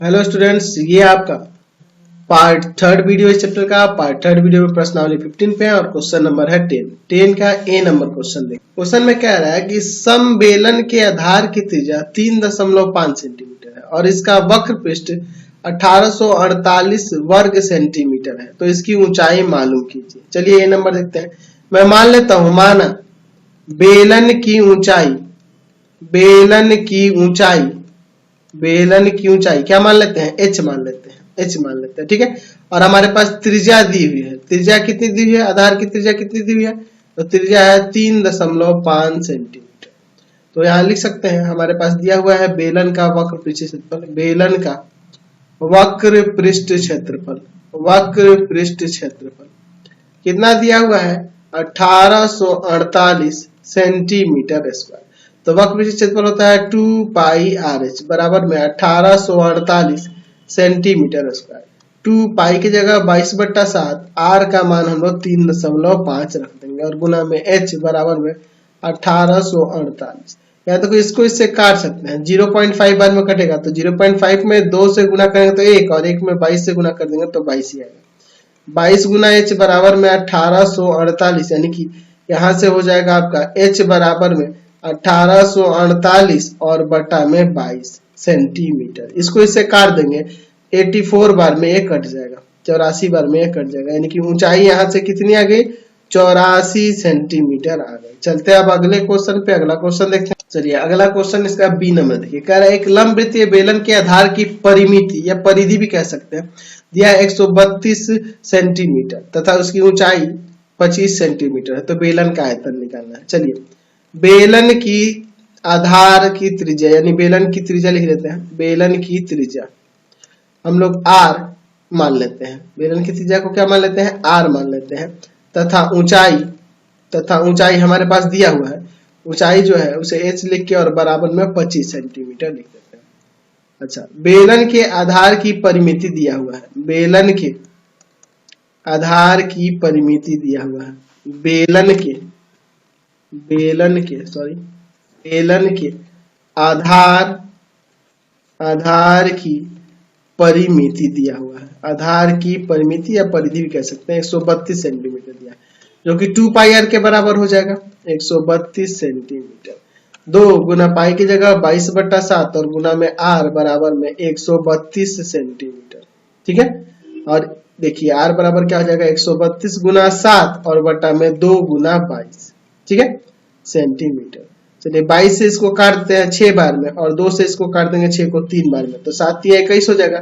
Hello students, ये आपका part third video इस चैप्टर का। पार्ट थर्ड वीडियो में प्रश्नावली 15 पे है और क्वेश्चन नंबर है 10 का ए नंबर क्वेश्चन देखिए। क्वेश्चन में कह रहा है कि समबेलन के आधार की त्रिज्या 3.5 सेंटीमीटर है और इसका वक्र पृष्ठ 1848 वर्ग सेंटीमीटर है, तो इसकी ऊंचाई मालूम कीजिए। चलिए ए नंबर देखते हैं। मैं मान लेता हूं, माना बेलन की ऊंचाई बेलन की ऊंचाई क्या मान लेते हैं, एच मान लेते हैं, ठीक है। और हमारे पास त्रिज्या दी हुई है। त्रिज्या कितनी दी हुई है, आधार की त्रिज्या कितनी दी हुई है, तो त्रिज्या है 3.5 सेंटीमीटर। तो यहाँ लिख सकते हैं, हमारे पास दिया हुआ है बेलन का वक्र पृष्ठ क्षेत्रफल, बेलन का वक्र पृष्ठ क्षेत्रफल कितना दिया हुआ है, 1848 सेंटीमीटर स्क्वायर। तो वक्र पृष्ठ क्षेत्रफल होता है 2 पाई आर एच बराबर में 1848 सेंटीमीटर स्क्वायर। 2 पाई की जगह 22/7, आर का मान हम लोग 3.5 रख देंगे और गुना में एच बराबर में 1848। या तो इसको इससे काट सकते हैं, 0.5 बार में कटेगा तो 0.5 में 2 से गुना करेंगे तो 1 और 1 में 22 से गुना कर देंगे तो 22 ही आएगा। 22 गुना एच बराबर में 1848, यानी कि यहाँ से हो जाएगा आपका एच बराबर में 1848 और बटा में 22 सेंटीमीटर। इसको इससे काट देंगे, 84 बार में ये कट जाएगा, 84 बार में ये कट जाएगा, यानी कि ऊंचाई यहाँ से कितनी आ गई, 84 सेंटीमीटर आ गई। चलते हैं अब अगले क्वेश्चन पे। अगला क्वेश्चन देखते हैं। चलिए अगला क्वेश्चन इसका बी नंबर देखिए। कह रहा है एक लंबवृत्तीय बेलन के आधार की परिमिति या परिधि भी कह सकते हैं, दिया है 132 सेंटीमीटर तथा उसकी ऊंचाई 25 सेंटीमीटर है। तो बेलन का आयतन निकालना है। चलिए बेलन की आधार की त्रिज्या, यानी बेलन की त्रिज्या लिख लेते हैं। बेलन की त्रिज्या हम लोग आर मान लेते हैं, बेलन की त्रिज्या को क्या मान लेते हैं, आर मान लेते हैं। तथा ऊंचाई हमारे पास दिया हुआ है, ऊंचाई जो है उसे एच लिख के और बराबर में 25 सेंटीमीटर लिख देते हैं। अच्छा, बेलन के आधार की परिमिति दिया हुआ है, बेलन के आधार की परिमिति दिया हुआ है, बेलन के आधार की परिमिति दिया हुआ है, आधार की परिमिति या परिधि भी कह सकते हैं, 132 सेंटीमीटर दिया है, जो कि 2 पाई आर के बराबर हो जाएगा। 132 सेंटीमीटर, 2 गुना पाई की जगह 22/7 और गुना में आर बराबर में 132 सेंटीमीटर, ठीक है। और देखिए आर बराबर क्या हो जाएगा, 132 गुना 7 और बटा में 2 गुना 22, ठीक है, सेंटीमीटर। चलिए 22 से इसको काटते हैं 6 बार में और 2 से इसको काट देंगे 6 को 3 बार में, तो 7 या 21 हो जाएगा।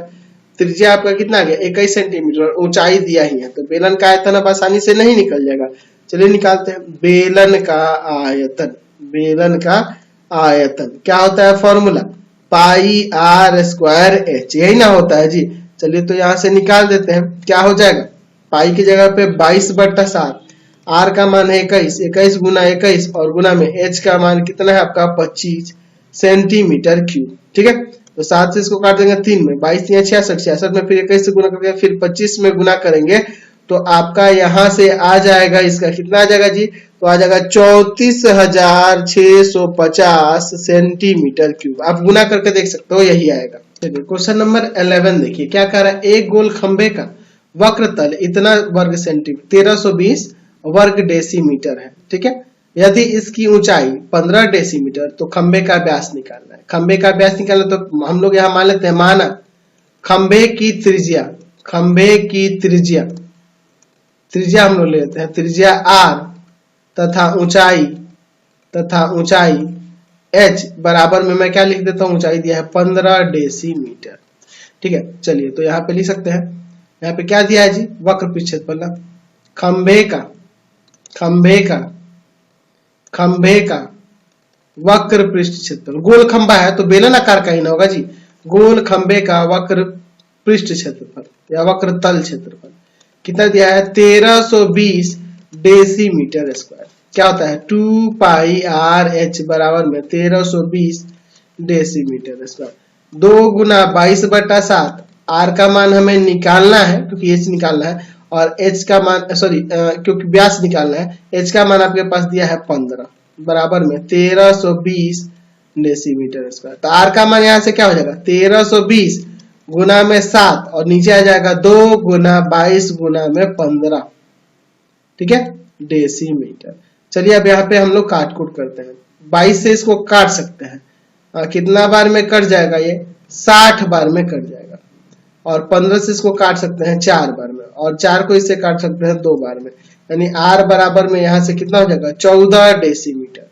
त्रिज्या आपका कितना आ गया, 21 सेंटीमीटर और ऊंचाई दिया ही है, तो बेलन का आयतन अब आसानी से नहीं निकल जाएगा। चलिए निकालते हैं। बेलन का आयतन क्या होता है, formula pi r square h, यही ना होता है जी। चलिए तो यहां से निकाल देते हैं, क्या हो जाएगा, पाई की जगह पे 22/7, आर का मान है 21 गुना 21 और गुना में एच का मान कितना है आपका 25 सेंटीमीटर क्यूब, ठीक है। तो 7 से इसको काट देंगे 3 में, 22 या 66 में फिर 21 से गुना करके फिर 25 में गुना करेंगे तो आपका यहां से आ जाएगा, इसका कितना आ जाएगा जी, तो आ जाएगा 34,650 सेंटीमीटर क्यूब। आप गुना करके देख सकते हो, यही आएगा। चलिए क्वेश्चन नंबर 11 देखिए। क्या कह रहा है, एक गोल खंबे का वक्र तल इतना वर्ग सेंटीमीटर 1320 वर्ग डेसीमीटर है, ठीक है। यदि इसकी ऊंचाई 15 डेसीमीटर तो खंबे का व्यास निकालना है। खंबे का व्यास निकालना तो हम लोग यहां मान लेते हैं, माना खंबे की त्रिज्या हम लोग लेते हैं, त्रिज्या आर तथा ऊंचाई एच बराबर में मैं क्या लिख देता हूं, ऊंचाई दिया है 15 डेसीमीटर, ठीक है। चलिए तो यहाँ पे लिख सकते हैं, यहाँ पे क्या दिया है जी, वक्र पृष्ठ क्षेत्रफल खंबे का वक्र पृष्ठ क्षेत्रफल, गोल खंबा है तो बेलन आकार का ही ना होगा जी, गोल खंबे का वक्र पृष्ठ क्षेत्रफल या वक्र तल क्षेत्रफल कितना दिया है, 1320 डेसीमीटर स्क्वायर। क्या होता है, 2 पाई आर एच बराबर में 1320 डेसीमीटर स्क्वायर। 2 गुना 22/7, आर का मान हमें निकालना है क्योंकि एच निकालना है, और एच का मान क्योंकि व्यास निकालना है, एच का मान आपके पास दिया है 15 बराबर में 1320 डेसीमीटर स्क्वायर। तो आर का मान यहाँ से क्या हो जाएगा, 1320 गुना में 7 और नीचे आ जाएगा 2 गुना 22 गुना में 15, ठीक है, डेसीमीटर। चलिए अब यहाँ पे हम लोग काट कूट करते हैं। 22 से इसको काट सकते हैं, कितना बार में कट जाएगा, ये 60 बार में कट जाएगा। और 15 से इसको काट सकते हैं 4 बार में, और 4 को इससे काट सकते हैं 2 बार में, यानी R बराबर में यहाँ से कितना हो जाएगा 14 डेसीमीटर।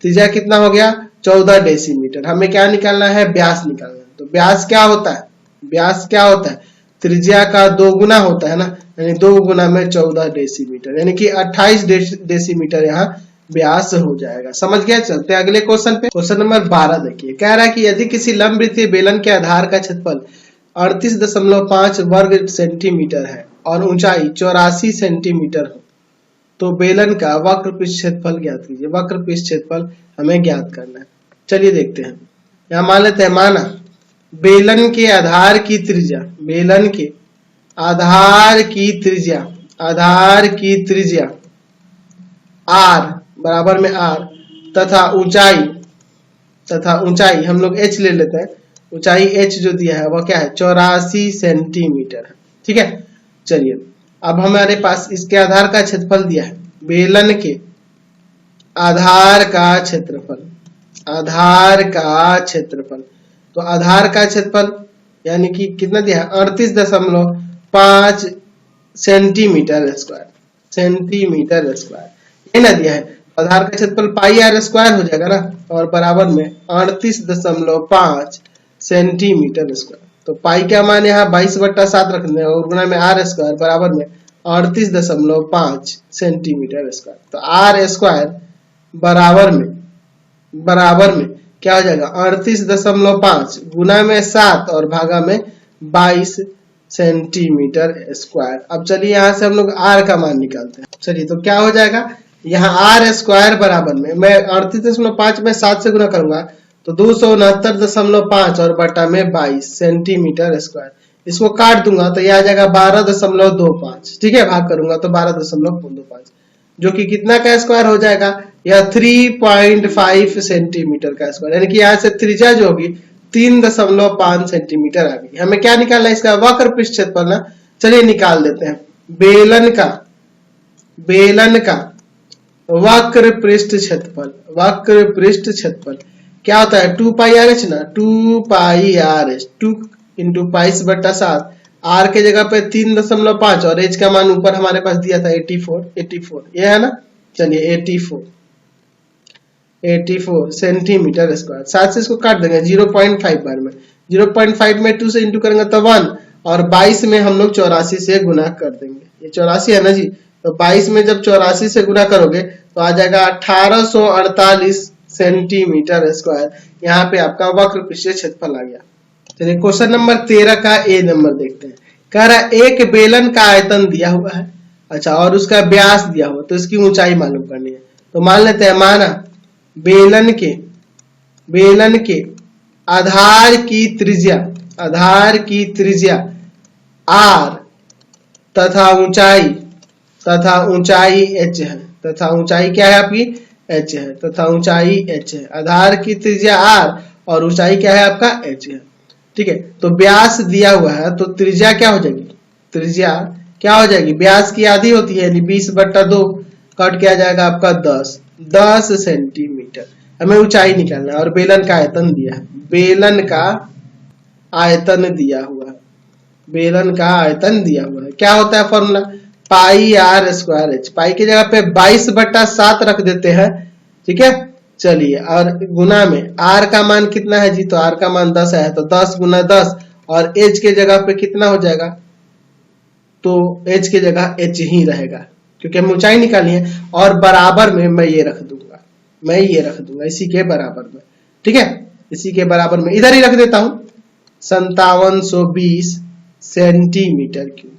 त्रिज्या कितना हो गया 14 डेसीमीटर। हमें क्या निकालना है, व्यास निकालना है। तो व्यास क्या होता है, व्यास क्या होता है, त्रिज्या का 2 गुना होता है ना, यानी 2 गुना में 14 डेसीमीटर, यानी कि 28 डेसीमीटर यहाँ व्यास हो जाएगा। समझ गया। चलते हैं अगले क्वेश्चन पे। क्वेश्चन नंबर 12 देखिए, कह रहा है कि यदि किसी लंबवृत्तीय बेलन के आधार का क्षेत्रफल 38.5 वर्ग सेंटीमीटर है और ऊंचाई 84 सेंटीमीटर हो, तो बेलन का वक्र पृष्ठ क्षेत्रफल ज्ञात कीजिए। वक्र पृष्ठ क्षेत्रफल हमें ज्ञात करना है। चलिए देखते हैं। यहाँ मान लेते हैं, माना बेलन के आधार की त्रिज्या, बेलन के आधार की त्रिज्या r बराबर में r तथा ऊंचाई हम लोग h ले लेते हैं। ऊंचाई h जो दिया है वह क्या है 84 सेंटीमीटर है, ठीक है। चलिए अब हमारे पास इसके आधार का क्षेत्रफल दिया है, बेलन के आधार का क्षेत्रफल, तो आधार का क्षेत्रफल यानी कि कितना दिया है 38.5 सेंटीमीटर स्क्वायर, ये ना दिया है। आधार का क्षेत्रफल पाई आर स्क्वायर हो जाएगा ना, और बराबर में 38.5 सेंटीमीटर स्क्वायर। तो पाई का मान यहाँ 22/7 रख दें और गुना में आर स्क्वायर बराबर में 38.5 सेंटीमीटर स्क्वायर। तो आर स्क्वायर बराबर में क्या हो जाएगा 38.5 गुना में 7 और भागा में 22 सेंटीमीटर स्क्वायर। अब चलिए यहाँ से हम लोग आर का मान निकालते हैं। चलिए तो क्या हो जाएगा, यहाँ आर स्क्वायर बराबर में मैं 38.5 में 7 से गुना करूंगा तो 269.5 और बटा में 22 सेंटीमीटर स्क्वायर। इसको काट दूंगा तो यह आ जाएगा 12.25, ठीक है, भाग करूंगा तो 12.25, जो कि कितना का स्क्वायर हो जाएगा, यह 3.5 सेंटीमीटर का स्क्वायर, यानी कि यहाँ से त्रिज्या जो होगी 3.5 सेंटीमीटर आ गई। हमें क्या निकालना है, इसका वक्र पृष्ठ क्षेत्रफल ना। चलिए निकाल देते हैं। बेलन का वक्र पृष्ठ क्षेत्रफल क्या होता है 2 पाई आर एच ना, 2 पाई आर एच, 2 इंटू 22/7, आर के जगह पे 3.5 और एच का मान ऊपर हमारे पास दिया था 84, ये है ना। चलिए 84 सेंटीमीटर स्क्वायर। 7 से इसको काट देंगे 0.5 बार में, 0.5 में 2 से इंटू करेंगे तो 1, और 22 में हम लोग 84 से गुना कर देंगे। ये 84 है ना जी, तो 22 में जब 84 से गुना करोगे तो आ जाएगा 1848 सेंटीमीटर स्क्वायर। यहाँ पे आपका वक्र पृष्ठ क्षेत्रफल आ गया। चलिए क्वेश्चन नंबर 13 का ए नंबर देखते हैं। कह रहा है एक बेलन का आयतन दिया हुआ है, अच्छा, और उसका व्यास दिया हुआ, तो इसकी ऊंचाई मालूम करनी है। तो मान लेते हैं, माना बेलन के आधार की त्रिज्या r तथा ऊंचाई h है, तथा ऊंचाई क्या है आपकी h है, तथा ऊंचाई h है। आधार की त्रिज्या r और ऊंचाई क्या है आपका h है, ठीक है। तो व्यास दिया हुआ है तो त्रिज्या क्या हो जाएगी, व्यास की आधी होती है यानी 20/2, कट क्या जाएगा आपका 10 सेंटीमीटर। हमें ऊंचाई निकालना है और बेलन का आयतन दिया है, बेलन का आयतन दिया हुआ है। क्या होता है formula, pi r square h, pi की जगह पे 22/7 रख देते हैं, ठीक है। चलिए और गुना में आर का मान कितना है जी, तो आर का मान 10 है, तो 10 गुना 10, और एच के जगह पे कितना हो जाएगा, तो एच के जगह एच ही रहेगा क्योंकि हम ऊंचाई निकाली है। और बराबर में मैं ये रख दूंगा इसी के बराबर में, ठीक है, इसी के बराबर में इधर ही रख देता हूं 5720 सेंटीमीटर क्यूब।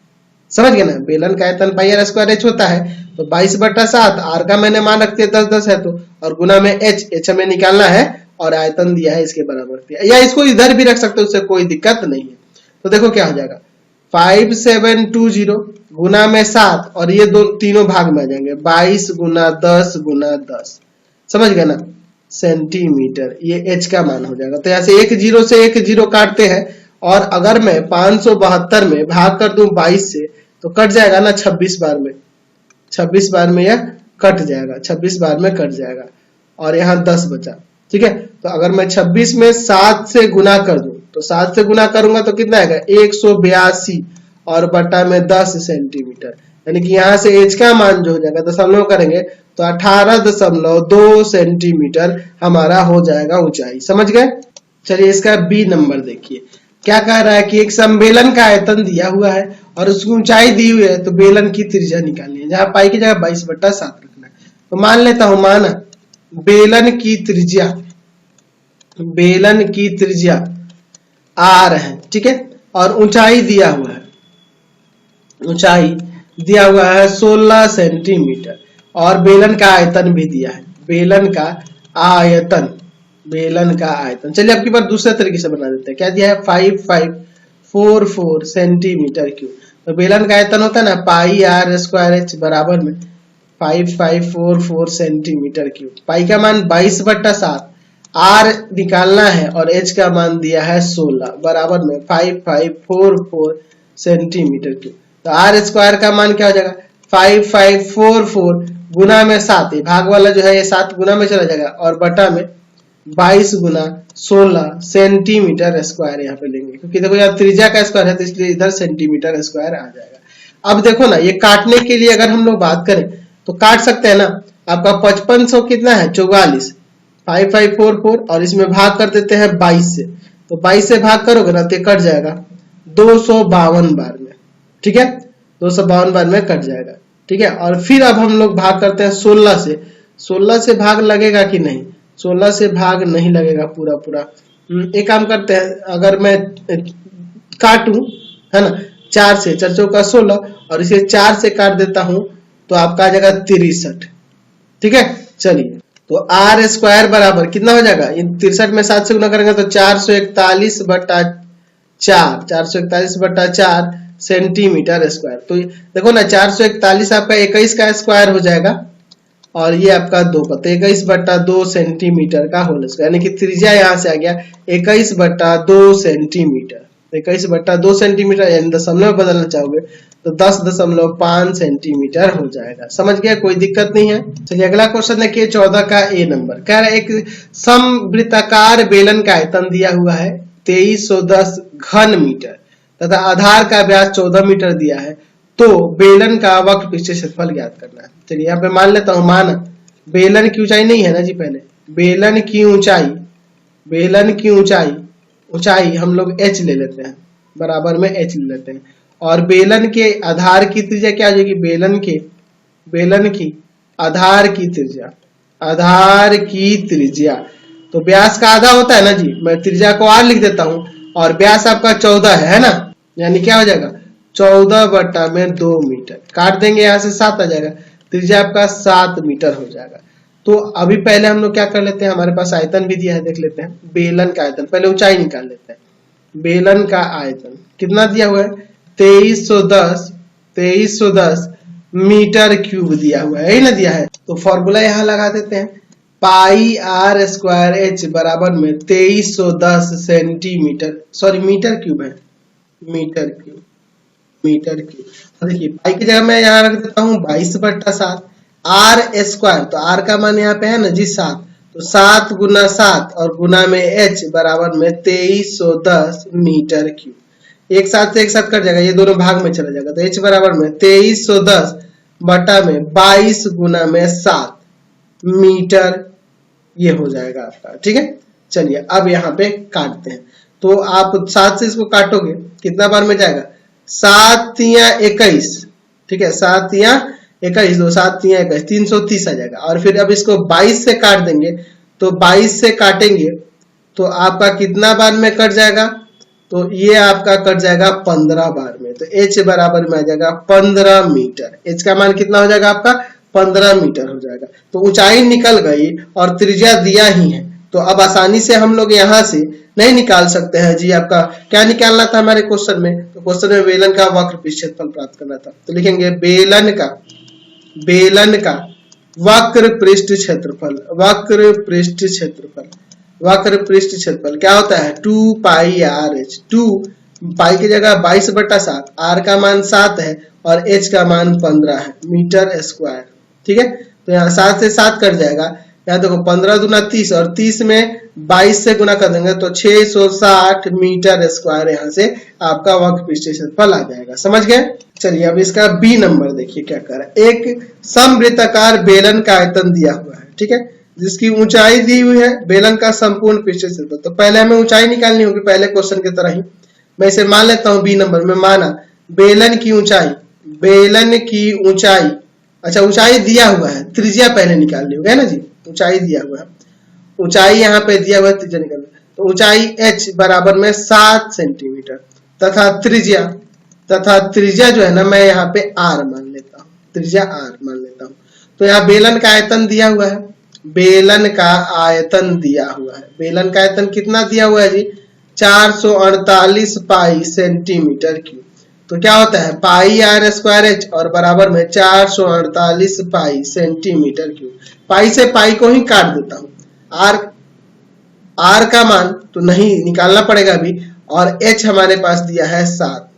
समझ गए ना। बेलन का आयतन पाई आर स्क्वायर एच होता है, तो 22/7, आर का मैंने मान रखते 10 है, तो और गुना में एच हमें निकालना है, और आयतन दिया है इसके बराबर दिया, या इसको इधर भी रख सकते हो, उससे कोई दिक्कत नहीं है। तो देखो क्या हो जाएगा 5720 गुना में 7, और ये तीनों भाग में आ जाएंगे 22 गुना 10 गुना 10, समझ गए ना, सेंटीमीटर। ये एच का मान हो जाएगा। तो यहाँ से 1 0 से 1 0 काटते हैं और अगर मैं 572 में भाग कर दूं 22 से तो कट जाएगा ना 26 बार में, 26 बार में यह कट जाएगा, 26 बार में कट जाएगा और यहाँ 10 बचा। ठीक है, तो अगर मैं 26 में 7 से गुना कर दूं तो 7 से गुना करूंगा तो कितना आएगा 182 और बटा में 10 सेंटीमीटर, यानी कि यहाँ से एच का मान जो हो जाएगा दशमलव करेंगे तो 18.2 सेंटीमीटर हमारा हो जाएगा ऊंचाई। समझ गए? चलिए इसका बी नंबर देखिए, क्या कह रहा है कि एक सम्मेलन का आयतन दिया हुआ है और उसकी ऊंचाई दी हुई है, तो बेलन की त्रिज्या निकालनी है। जहां पाई की जगह 22/7 रखना है, तो मान लेता हूं माना बेलन की त्रिज्या आर है। ठीक है, और ऊंचाई दिया हुआ है, ऊंचाई दिया हुआ है 16 सेंटीमीटर और बेलन का आयतन भी दिया है, बेलन का आयतन। चलिए अब की बार दूसरे तरीके से बना देते हैं। क्या दिया है 5544 सेंटीमीटर क्यूब। तो बेलन का आयतन होता है ना पाई आर स्क्वायर एच बराबर में 5544 सेंटीमीटर क्यूब। पाई का मान 22/7, आर निकालना है और एच का मान दिया है 16 बराबर में 5544 सेंटीमीटर क्यूब। तो आर स्क्वायर का मान क्या हो जाएगा 5544 गुना में 7, भाग वाला जो है ये 7 गुना में चला जाएगा और बटा में 22 गुना 16 सेंटीमीटर स्क्वायर यहाँ पे लेंगे, क्योंकि देखो यहाँ त्रिज्या का स्क्वायर है तो इसलिए इधर सेंटीमीटर स्क्वायर आ जाएगा। अब देखो ना, ये काटने के लिए अगर हम लोग बात करें तो काट सकते हैं ना। आपका 5500 कितना है 44, 5544 और इसमें भाग कर देते हैं 22 से, तो 22 से भाग करोगे ना तो कट जाएगा 252 बार में। ठीक है, 252 बार में कट जाएगा। ठीक है, और फिर अब हम लोग भाग करते हैं 16 से। 16 से भाग लगेगा कि नहीं? 16 से भाग नहीं लगेगा पूरा। एक काम करते हैं, अगर मैं काटूं है ना 4 से, 4 चौका 16 और इसे 4 से काट देता हूं तो आपका आ जाएगा 63। ठीक है, चलिए तो आर स्क्वायर बराबर कितना हो जाएगा, इन 63 में 7 से गुना करेंगे तो 441/4 सेंटीमीटर स्क्वायर। तो देखो ना 441 आपका 21 का स्क्वायर हो जाएगा और ये आपका 2 का, तो 21/2 सेंटीमीटर का होल स्क्वायर, यानी कि त्रिज्या यहाँ से आ गया 21/2 सेंटीमीटर। 21/2 सेंटीमीटर यानी दशमलव बदलना चाहोगे तो 10.5 सेंटीमीटर हो जाएगा। समझ गया? कोई दिक्कत नहीं है। चलिए अगला क्वेश्चन देखिए 14 का ए नंबर। कह रहा है एक समवृत्ताकार बेलन का आयतन दिया हुआ है 2310 घन मीटर तथा आधार का व्यास 14 मीटर दिया है, तो बेलन का वक्र पृष्ठ क्षेत्रफल ज्ञात करना है। चलिए यहाँ पे मान लेता हूं, माना बेलन की ऊंचाई नहीं है ना जी, पहले बेलन की ऊंचाई हम लोग h ले लेते हैं, बराबर में h ले लेते हैं और बेलन के आधार की त्रिज्या क्या हो जाएगी, बेलन की आधार की त्रिज्या तो व्यास का आधा होता है ना जी, मैं त्रिज्या को r लिख देता हूं और व्यास आपका 14 है ना, यानी क्या हो जाएगा 14/2 मीटर। काट देंगे यहाँ से 7 आ जाएगा, त्रिज्या आपका 7 मीटर हो जाएगा। तो अभी पहले हम लोग क्या कर लेते हैं, हमारे पास आयतन भी दिया है, देख लेते हैं बेलन का आयतन। पहले ऊंचाई निकाल लेते हैं। बेलन का आयतन कितना दिया हुआ है 2310 मीटर क्यूब दिया हुआ है, यही ना दिया है। तो फॉर्मूला यहाँ लगा देते हैं, पाई आर स्क्वायर एच बराबर में 2310 सेंटीमीटर, सॉरी मीटर क्यूब है, मीटर क्यूब। देखिए पाई की जगह मैं यहाँ रख देता हूँ 22/7, आर स्क्वायर तो आर का मान यहाँ पे है ना जी 7, तो 7 गुना 7 और गुना में एच बराबर में 2310 मीटर क्यूब। एक साथ से एक साथ कट जाएगा, ये दोनों भाग में चला जाएगा, तो एच बराबर में 2310 बटा में 22 गुना में 7 मीटर, ये हो जाएगा आपका। ठीक है, चलिए अब यहाँ पे काटते हैं। तो आप 7 से इसको काटोगे कितना बार में जाएगा 7 या 21। ठीक है, 7 या 21, 2 7 या 21, 330 आ जाएगा। और फिर अब इसको 22 से काट देंगे, तो 22 से काटेंगे तो आपका कितना बार में कट जाएगा, तो ये आपका कट जाएगा 15 बार में। तो h बराबर में आ जाएगा 15 मीटर। h का मान कितना हो जाएगा आपका 15 मीटर हो जाएगा। तो ऊंचाई निकल गई और त्रिज्या दिया ही है, तो अब आसानी से हम लोग यहाँ से नहीं निकाल सकते हैं जी। आपका क्या निकालना था हमारे क्वेश्चन में, तो क्वेश्चन में बेलन का वक्र पृष्ठ क्षेत्रफल प्राप्त करना था। तो लिखेंगे बेलन का वक्र पृष्ठ क्षेत्रफल वक्र पृष्ठ क्षेत्रफल क्या होता है 2 पाई आर एच। 2 पाई की जगह 22/7, आर का मान 7 है और एच का मान 15 है मीटर स्क्वायर। ठीक है, तो यहाँ 7 से 7 कट जाएगा। यहाँ देखो 15 दूना 30 और 30 में 22 से गुना कर देंगे तो 660 मीटर स्क्वायर यहाँ से आपका वक्र पृष्ठ क्षेत्रफल आ जाएगा। समझ गए? चलिए अब इसका बी नंबर देखिए क्या कर रहा है। एक समवृत्ताकार बेलन का आयतन दिया हुआ है, ठीक है, जिसकी ऊंचाई दी हुई है, बेलन का संपूर्ण पृष्ठ क्षेत्रफल। तो पहले हमें ऊंचाई निकालनी होगी, पहले क्वेश्चन की तरह ही। मैं इसे मान लेता हूं बी नंबर में। माना बेलन की ऊंचाई, बेलन की ऊंचाई, अच्छा ऊंचाई दिया हुआ है, त्रिज्या पहले निकालनी होगी, है ना जी। ऊंचाई दिया हुआ है, ऊंचाई यहाँ पे दिया हुआ है, त्रिज्या निकालना। तो ऊंचाई h बराबर में 7 सेंटीमीटर तथा त्रिज्या जो है ना, मैं यहाँ पे r मान लेता हूँ, त्रिज्या r मान लेता हूँ। तो यहाँ बेलन का आयतन दिया हुआ है, बेलन का आयतन दिया हुआ है। बेलन का आयतन कितना दिया हुआ है जी? 448 पाई सेंटीमीटर क्यूब। तो क्या होता है पाई आर स्क्वायर एच और बराबर में 448 पाई सेंटीमीटर क्यूब। पाई से पाई को ही काट देता हूं। आर का मान तो नहीं निकालना पड़ेगा अभी, और एच हमारे पास दिया है 7।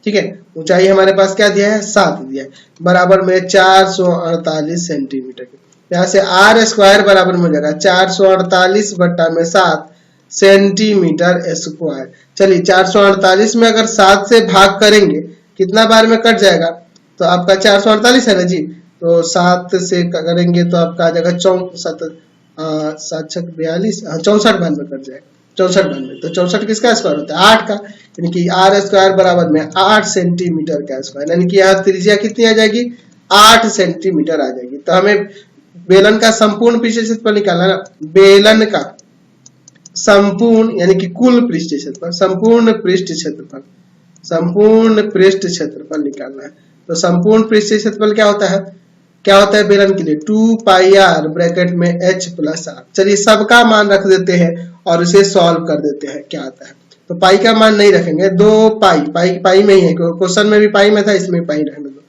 ठीक है, ऊंचाई हमारे पास क्या दिया है? 7 दिया है, बराबर में 448 सेंटीमीटर क्यूब। यहाँ से आर स्क्वायर बराबर में हो जाएगा 448 बट्टा में 7 सेंटीमीटर स्क्वायर। चलिए 448 में अगर 7 से भाग करेंगे कितना बार में कट जाएगा? तो आपका 448 है ना जी, तो 7 से करेंगे तो आपका आ जाएगा 64 बार में कट जाएगा, 64 बार में। तो 64 किसका स्क्वायर होता है? 8 का, यानी कि आर स्क्वायर बराबर में 8 सेंटीमीटर का स्क्वायर, यानी कि यहाँ त्रिज्या कितनी आ जाएगी? 8 सेंटीमीटर आ जाएगी। तो हमें बेलन का संपूर्ण पृष्ठ क्षेत्रफल निकालना है ना, बेलन का संपूर्ण यानी कि कुल पृष्ठ क्षेत्रफल, संपूर्ण पृष्ठ क्षेत्रफल निकालना है। तो संपूर्ण पृष्ठ क्षेत्रफल क्या होता है? क्या होता है बेलन के लिए? 2 पाई आर ब्रैकेट में h प्लस आर। चलिए सबका मान रख देते हैं और इसे सॉल्व कर देते हैं, क्या आता है। तो पाई का मान नहीं रखेंगे, 2 पाई में ही है, क्वेश्चन में भी पाई में था, इसमें पाई रखने दो।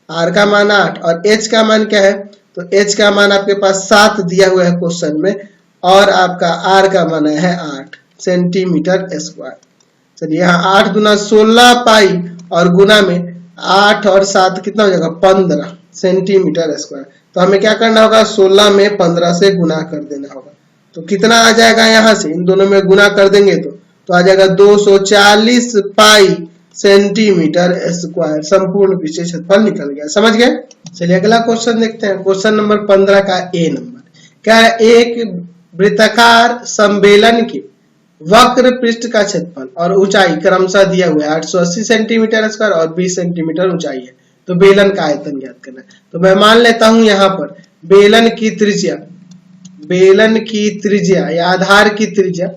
आर का मान 8 और h का मान क्या है? तो h का मान आपके पास 7 दिया हुआ है क्वेश्चन में, और आपका r का मान है 8 सेंटीमीटर स्क्वायर। चलिए यहाँ 8 दूना 16 पाई और गुना में 8 और 7 कितना हो जाएगा? 15 सेंटीमीटर स्क्वायर। तो हमें क्या करना होगा? 16 में 15 से गुना कर देना होगा। तो कितना आ जाएगा? यहाँ से इन दोनों में गुना कर देंगे तो आ जाएगा 240 पाई सेंटीमीटर स्क्वायर। संपूर्ण पृष्ठ क्षेत्रफल निकल गया। समझ गए? चलिए अगला क्वेश्चन देखते हैं, क्वेश्चन नंबर 15 का ए नंबर। क्या है? एक वृत्ताकार सम्मेलन के वक्र पृष्ठ का क्षेत्रफल और ऊंचाई क्रमशः दिया हुआ है 880 सेंटीमीटर स्क्वायर और 20 सेंटीमीटर ऊंचाई है। तो बेलन का आयतन ज्ञात करना है। तो मैं मान लेता हूं यहाँ पर बेलन की त्रिज्या या आधार की त्रिज्या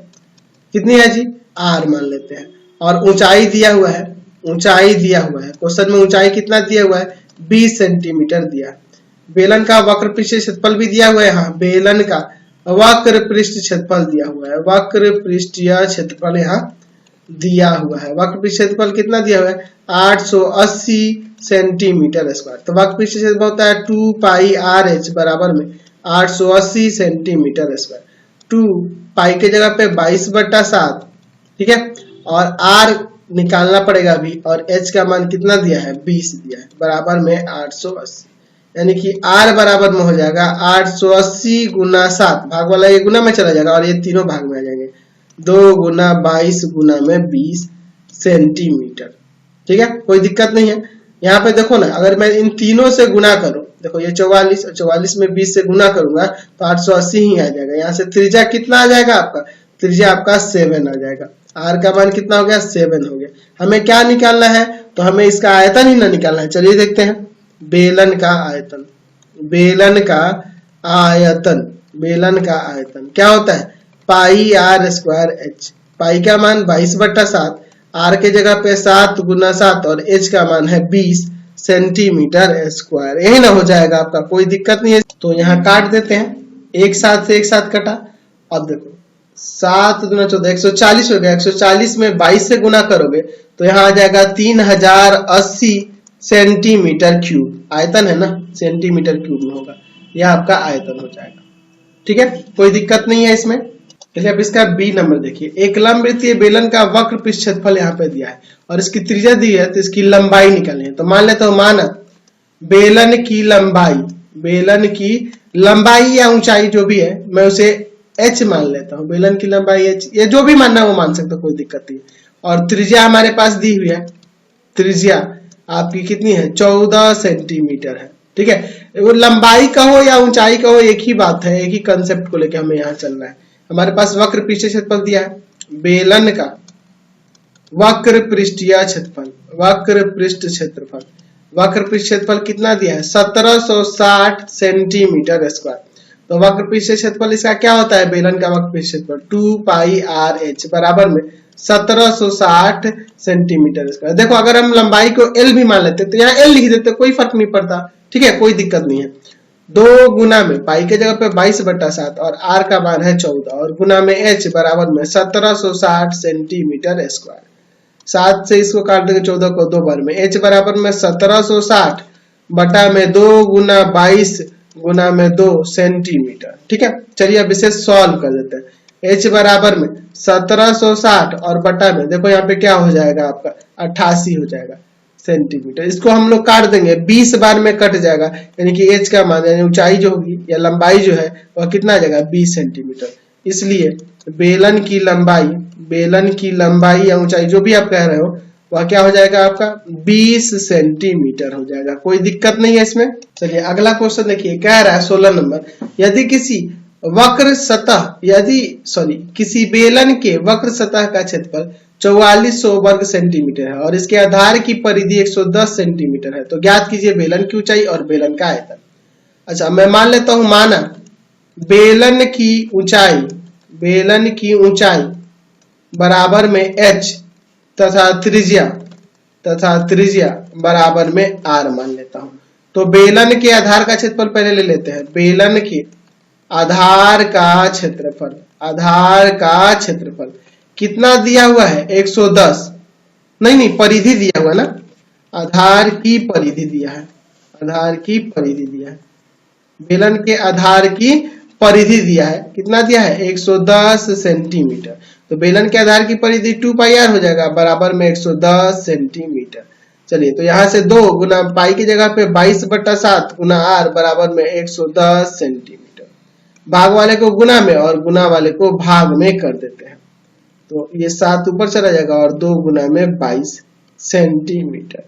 कितनी है जी? r मान लेते हैं। और ऊंचाई दिया हुआ है, क्वेश्चन में ऊंचाई कितना दिया हुआ है? 20 सेंटीमीटर दिया है। बेलन का वक्र पृष्ठ क्षेत्रफल भी दिया हुआ है, यहाँ बेलन का वक्र पृष्ठ क्षेत्रफल दिया हुआ है, वक्र पृष्ठीय क्षेत्रफल यहाँ दिया हुआ है। वक्र पृष्ठ क्षेत्रफल कितना दिया हुआ है? 880 सेंटीमीटर स्क्वायर। तो वक्र पृष्ठ क्षेत्रफल होता है 2 पाई आर एच बराबर में 880 सेंटीमीटर स्क्वायर। 2 पाई के जगह पे 22/7, ठीक है, और आर निकालना पड़ेगा अभी, और एच का मान कितना दिया है? 20 दिया है, बराबर में 880, यानी कि r बराबर में हो जाएगा 880 गुना 7, भाग वाला ये गुना में चला जाएगा और ये तीनों भाग में आ जाएंगे, 2 गुना 22 गुना में 20 सेंटीमीटर। ठीक है, कोई दिक्कत नहीं है। यहाँ पे देखो ना, अगर मैं इन तीनों से गुना करूं, देखो ये 44 और 44 में 20 से गुना करूंगा तो 880 ही आ जाएगा। यहाँ से त्रिज्या कितना आ जाएगा आपका? त्रिज्या आपका 7 आ जाएगा। r का मान कितना हो गया? 7 हो गया। हमें क्या निकालना है? तो हमें इसका आयतन ही ना निकालना है। चलिए देखते हैं बेलन का आयतन। बेलन का आयतन क्या होता है? पाई आर स्क्वायर एच। पाई का मान 22/7, आर के जगह पे 7 गुना 7 और एच का मान है 20 सेंटीमीटर स्क्वायर। यही ना हो जाएगा आपका, कोई दिक्कत नहीं है। तो यहाँ काट देते हैं, एक साथ से एक साथ कटा। अब देखो 7 गुना 14 140 हो गया। 140 में 22 से गुना करोगे तो यहाँ आ जाएगा 3080 सेंटीमीटर क्यूब। आयतन है ना, सेंटीमीटर क्यूब में होगा, यह आपका आयतन हो जाएगा। ठीक है, कोई दिक्कत नहीं है इसमें। चलिए अब इसका बी नंबर देखिए, एक लंबवृत्तीय बेलन का वक्र पृष्ठ क्षेत्रफल यहाँ पे दिया है और इसकी त्रिज्या दी है, तो इसकी लंबाई निकालनी है। तो मान लेता हूं, माना बेलन की लंबाई या ऊंचाई जो भी है मैं उसे h मान लेता हूं। बेलन की लंबाई h, या जो भी मानना है वो मान सकता, कोई दिक्कत नहीं। और त्रिज्या हमारे पास दी हुई है, त्रिज्या आपकी कितनी है, 14 सेंटीमीटर है। ठीक है, वो लंबाई का हो या ऊंचाई का हो, एक ही बात है, एक ही कंसेप्ट को लेकर हमें यहाँ चलना है। हमारे पास वक्र पृष्ठीय क्षेत्रफल दिया है, बेलन का वक्र पृष्ठीय क्षेत्रफल, वक्र पृष्ठ क्षेत्रफल, वक्र पृष्ठ क्षेत्रफल कितना दिया है, 1760 सेंटीमीटर स्क्वायर। तो वक्र पृष्ठ क्षेत्रफल इसका क्या होता है, बेलन का वक्र पृष्ठ क्षेत्रफल 2 पाई आर एच बराबर में 1760 सेंटीमीटर स्क्वायर। देखो अगर हम लंबाई को एल भी मान लेते तो यहाँ एल लिख देते, कोई फर्क नहीं पड़ता। ठीक है, कोई दिक्कत नहीं है। 2 गुना में पाई के जगह पे 22/7 और आर का मान है 14 और गुना में एच बराबर में 1760 सेंटीमीटर स्क्वायर। 7 से इसको काट देंगे, 14 को 2 बार में, एच बराबर में 1760 बटा में 2 गुना 22 गुना में 2 सेंटीमीटर। ठीक है, चलिए अब इसे सॉल्व कर देते हैं। h बराबर में 1760 और बटा में देखो यहाँ पे क्या हो जाएगा आपका 88 हो जाएगा सेंटीमीटर। इसको हम लोग काट देंगे, 20 बार में कट जाएगा, यानी कि h का मान यानी ऊंचाई जो होगी या लंबाई जो है वह कितना आ जाएगा, 20 सेंटीमीटर। इसलिए बेलन की लंबाई या ऊंचाई जो भी आप कह रहे हो वह क्या हो जाएगा आपका 20 सेंटीमीटर हो जाएगा। कोई दिक्कत नहीं है इसमें। चलिए अगला क्वेश्चन देखिए, कह रहा है 16 नंबर, यदि किसी बेलन के वक्र सतह का क्षेत्रफल 4400 वर्ग सेंटीमीटर है और इसके आधार की परिधि 110 सेंटीमीटर है, तो ज्ञात कीजिए बेलन की ऊंचाई और बेलन का आयतन। अच्छा मैं मान लेता हूं, माना बेलन की ऊंचाई बराबर में h तथा त्रिज्या बराबर में r मान लेता हूं। तो बेलन के आधार का क्षेत्रफल पहले ले लेते हैं। बेलन के आधार का क्षेत्रफल कितना दिया हुआ है, 110, नहीं परिधि दिया हुआ ना, आधार की परिधि दिया है, बेलन के आधार की परिधि दिया है, कितना दिया है 110 सेंटीमीटर। तो बेलन के आधार की परिधि 2 पाई आर हो जाएगा बराबर में 110 सेंटीमीटर। चलिए तो यहां से 2 गुना पाई की जगह पे 22/7 गुना आर बराबर में 110 सेंटीमीटर। भाग वाले को गुना में और गुना वाले को भाग में कर देते हैं, तो ये 7 ऊपर चला जाएगा और 2 गुना में 22 सेंटीमीटर।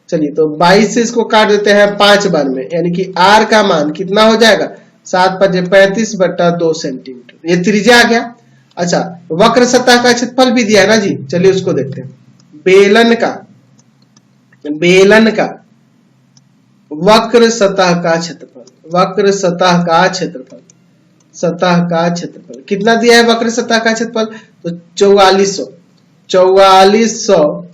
चलिए तो 22 से इसको काट देते हैं 5 बार में, यानी कि आर का मान कितना हो जाएगा 7 × 5 = 35/2 सेंटीमीटर। ये त्रिज्या आ गया। अच्छा वक्र सतह का क्षेत्रफल भी दिया है ना जी, चलिए उसको देखते हैं। बेलन का वक्र सतह का क्षेत्रफल कितना दिया है, वक्र सतह का क्षेत्रफल तो 4400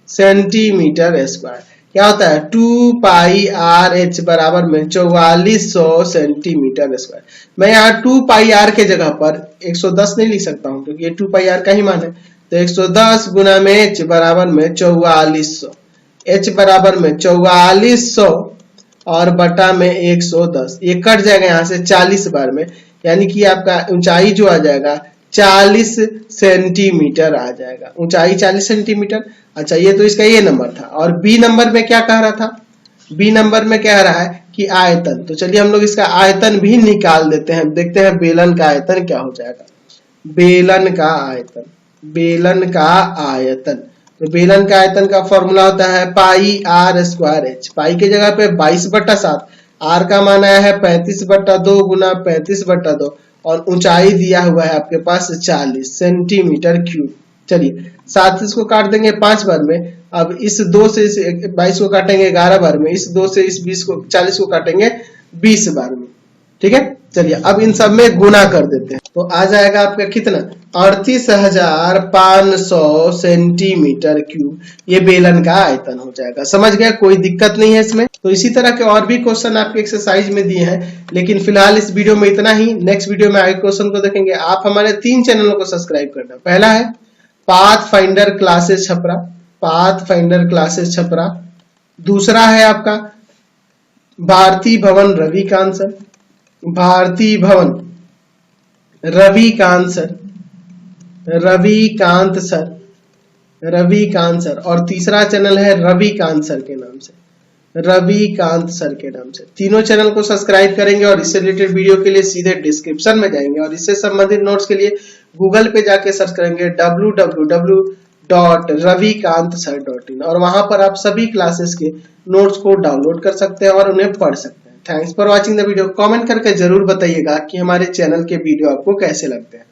सेंटीमीटर स्क्वायर। क्या होता है 2 पाई आर एच बराबर में 4400 सेंटीमीटर स्क्वायर। मैं यहाँ 2 पाई आर के जगह पर 110 नहीं लिख सकता हूँ क्योंकि ये 2 पाई आर का ही मान है, तो 110 गुना में एच बराबर में 4400, एच बराबर में 4400 और बटा में 110, ये कट जाएगा यहाँ से 40 बार में, यानी कि आपका ऊंचाई जो आ जाएगा 40 सेंटीमीटर आ जाएगा, ऊंचाई 40 सेंटीमीटर। अच्छा ये तो इसका ये नंबर था। और बी नंबर में क्या कह रहा था, बी नंबर में कह रहा है कि आयतन। तो चलिए हम लोग इसका आयतन भी निकाल देते हैं, देखते हैं बेलन का आयतन क्या हो जाएगा। बेलन का आयतन, तो बेलन का आयतन का फॉर्मूला होता है पाई आर स्क्वायर एच। पाई के जगह पे 22/7, आर का मान आया है 35/2 गुना 35/2 और ऊंचाई दिया हुआ है आपके पास 40 सेंटीमीटर क्यूब। चलिए 7 इसको काट देंगे 5 बार में, अब इस 2 से इस 22 को काटेंगे 11 बार में, इस 2 से इस 40 को काटेंगे 20 बार में। ठीक है, चलिए अब इन सब में गुना कर देते हैं, तो आ जाएगा आपका कितना 38,500 सेंटीमीटर क्यूब। ये बेलन का आयतन हो जाएगा। समझ गया, कोई दिक्कत नहीं है इसमें। तो इसी तरह के और भी क्वेश्चन आपके एक्सरसाइज में दिए हैं, लेकिन फिलहाल इस वीडियो में इतना ही। नेक्स्ट वीडियो में आगे क्वेश्चन को देखेंगे। आप हमारे 3 चैनलों को सब्सक्राइब करना। पहला है पाथफाइंडर क्लासेस छपरा, दूसरा है आपका भारती भवन Ravikant sir, Ravikant sir, Ravikant sir. और तीसरा चैनल है रविकांत सर के नाम से, रविकांत सर के नाम से। तीनों चैनल को सब्सक्राइब करेंगे और इससे रिलेटेड वीडियो के लिए सीधे डिस्क्रिप्शन में जाएंगे और इससे संबंधित नोट्स के लिए गूगल पे जाके सर्च करेंगे www.ravikantsir.in और वहां पर आप सभी क्लासेस के नोट्स को डाउनलोड कर सकते हैं और उन्हें पढ़ सकते हैं। Thanks for watching the video. Comment करके जरूर बताइएगा कि हमारे चैनल के वीडियो आपको कैसे लगते हैं।